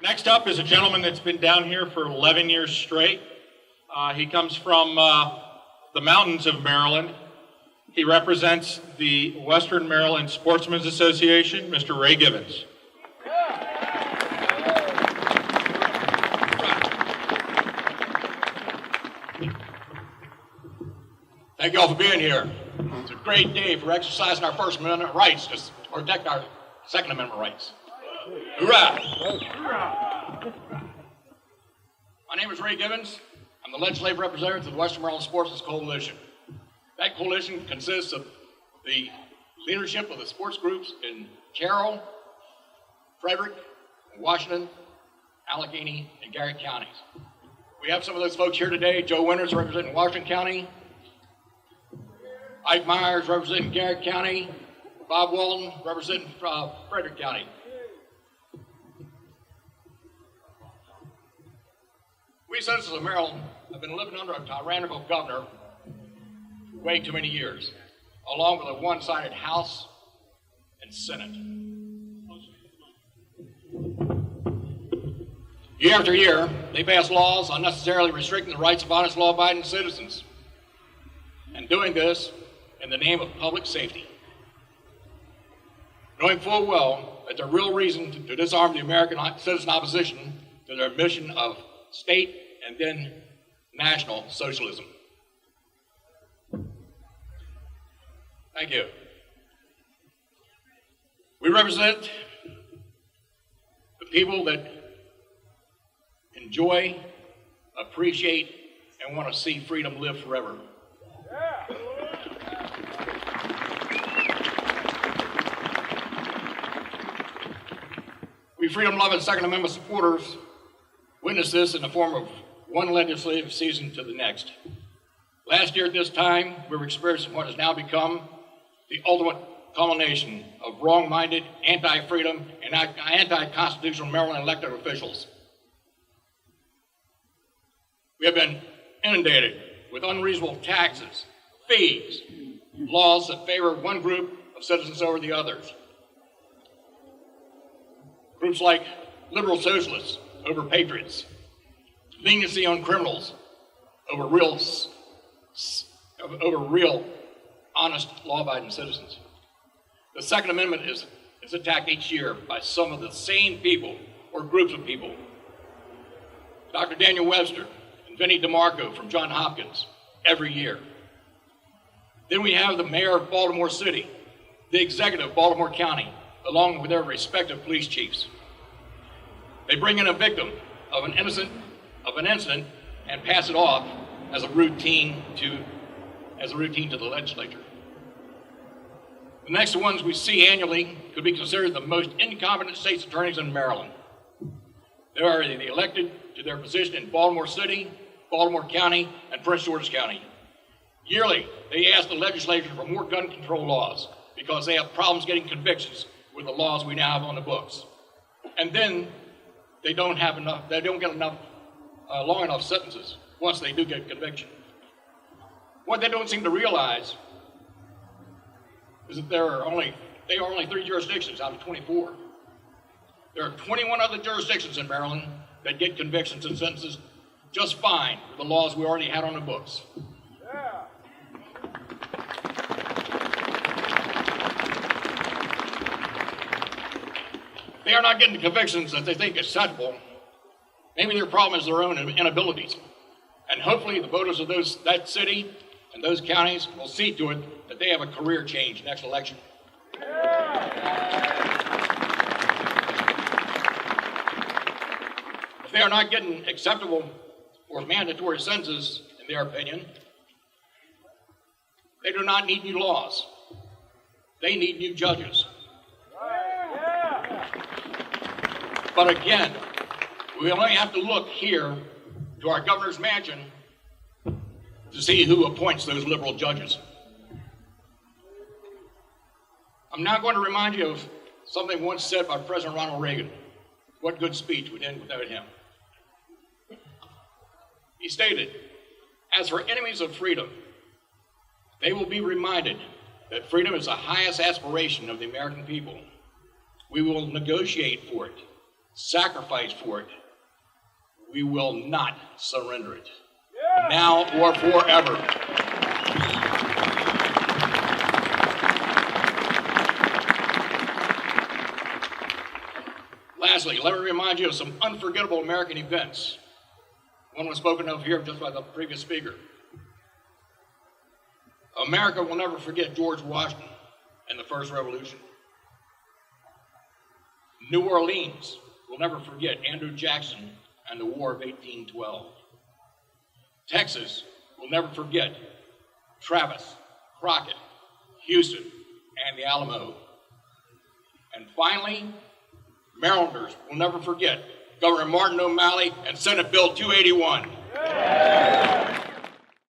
Next up is a gentleman that's been down here for 11 years straight. He comes from the mountains of Maryland. He represents the Western Maryland Sportsman's Association, Mr. Ray Gibbons. Thank you all for being here. It's a great day for exercising our First Amendment rights to protect our Second Amendment rights. Hoorah! My name is Ray Gibbons. I'm the legislative representative of the Western Maryland Sportsman's Coalition. That coalition consists of the leadership of the sports groups in Carroll, Frederick, Washington, Allegheny, and Garrett counties. We have some of those folks here today. Joe Winters representing Washington County, Ike Myers representing Garrett County, Bob Walton representing Frederick County. We citizens of Maryland have been living under a tyrannical governor for way too many years, along with a one-sided House and Senate. Year after year, they pass laws unnecessarily restricting the rights of honest, law-abiding citizens, and doing this in the name of public safety, knowing full well that the real reason to disarm the American citizen opposition to their mission of state and then national socialism. Thank you. We represent the people that enjoy, appreciate, and want to see freedom live forever. We freedom-loving Second Amendment supporters witness this in the form of one legislative season to the next. Last year at this time, we were experiencing what has now become the ultimate culmination of wrong-minded, anti-freedom, and anti-constitutional Maryland elected officials. We have been inundated with unreasonable taxes, fees, laws that favor one group of citizens over the others. Groups like liberal socialists over patriots, leniency on criminals over real, honest, law-abiding citizens. The Second Amendment is attacked each year by some of the same people or groups of people. Dr. Daniel Webster and Vinnie DeMarco from Johns Hopkins every year. Then we have the mayor of Baltimore City, the executive of Baltimore County, along with their respective police chiefs. They bring in a victim of an incident and pass it off as a routine to the legislature. The next ones we see annually could be considered the most incompetent state's attorneys in Maryland. They are elected to their position in Baltimore City, Baltimore County, and Prince George's County. Yearly, they ask the legislature for more gun control laws because they have problems getting convictions with the laws we now have on the books. And then they don't get enough long enough sentences once they do get conviction. What they don't seem to realize is that there are only 3 jurisdictions out of 24. There are 21 other jurisdictions in Maryland that get convictions and sentences just fine with the laws we already had on the books. Yeah. They are not getting the convictions that they think acceptable. Maybe their problem is their own inabilities. And hopefully the voters of that city and those counties will see to it that they have a career change next election. If they are not getting acceptable or mandatory sentences, in their opinion, they do not need new laws. They need new judges. But again, we only have to look here to our governor's mansion to see who appoints those liberal judges. I'm now going to remind you of something once said by President Ronald Reagan. What good speech would end without him? He stated, "As for enemies of freedom, they will be reminded that freedom is the highest aspiration of the American people. We will negotiate for it, sacrificed for it. We will not surrender it. Now or forever. Lastly, let me remind you of some unforgettable American events. One was spoken of here just by the previous speaker. America will never forget George Washington and the First Revolution. New Orleans will never forget Andrew Jackson and the War of 1812. Texas will never forget Travis, Crockett, Houston, and the Alamo. And finally, Marylanders will never forget Governor Martin O'Malley and Senate Bill 281. Yeah.